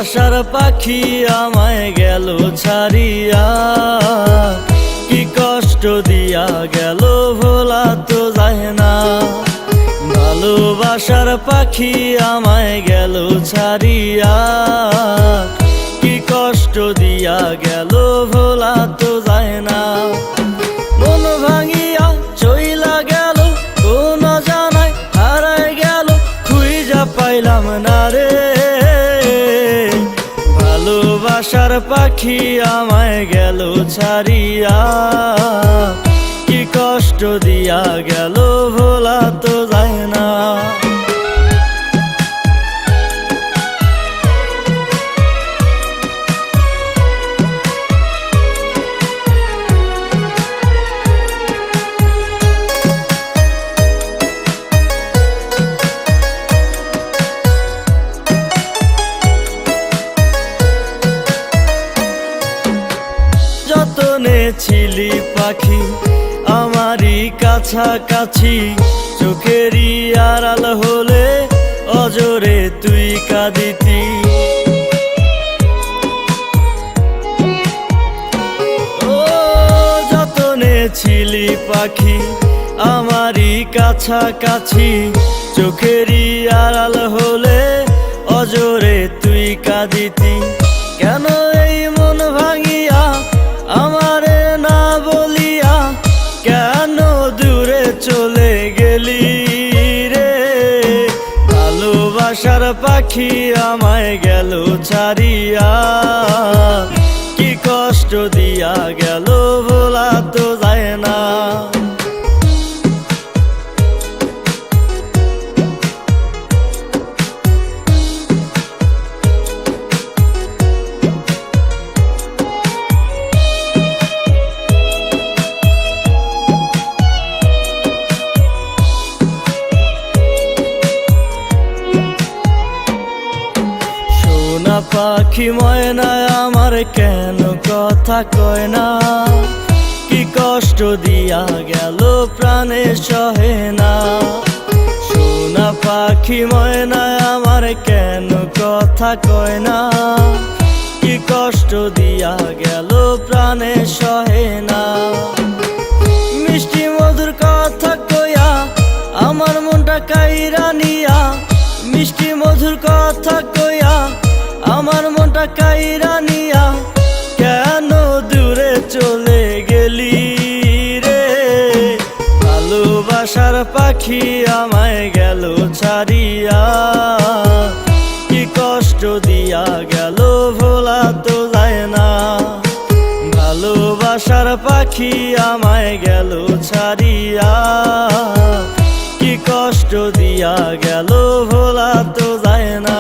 ভালোবাসার পাখি আমায় গেল ছাড়িয়া, কি কষ্ট দিয়া গেল ভোলা তো যায় না। ভালোবাসার পাখি আমায় গেল ছাড়িয়া, কি কষ্ট দিয়া গেল ভোলা তো যায় না। মন ভাঙিয়া চইলা গেল কোন জানায় হারায় গেল, খুঁজা পাইলাম না রে। ভালোবাসার পাখি আমায় গেল ছাড়িয়া, কি কষ্ট দিয়া গেল ভোলা তো যায় না। যতনে ছিলি পাখি আমারই কাছাকাছি, চোখেরই আড়াল হলে অজরে তুই কাঁদিতি। ও যতনে ছিলি পাখি আমারই কাছাকাছি, চোখেরই আড়াল হলে অজরে তুই কাঁদিতি। কেন এই মন ভাঙিয়া আমারে না বলিয়া, কেন দূরে চলে গেলি রে। ভালোবাসার পাখি আমায় গেল ছাড়িয়া, কি কষ্ট দিয়া গেল ভোলা তো যায় না। পাখি ময়না আমার কেন কথা কয় না, কি কষ্ট দিয়া গেল প্রাণে সহে না। সোনা পাখি ময়না আমার কেন কথা কয় না, কি কষ্ট দিয়া গেল প্রাণে সহে না। মিষ্টি মধুর কথা কইয়া আমার মনটা কাইরা নিয়া, মিষ্টি মধুর কথা কইয়া আমার মনটা কাইরা নিয়া, কেন দূরে চলে গেলি রে। ভালোবাসার পাখি আমায় গেল ছাড়িয়া, কি কষ্ট দিয়া গেল ভোলা তো যায় না। ভালোবাসার পাখি আমায় গেল ছাড়িয়া, কি কষ্ট দিয়া গেল ভোলা তো যায় না।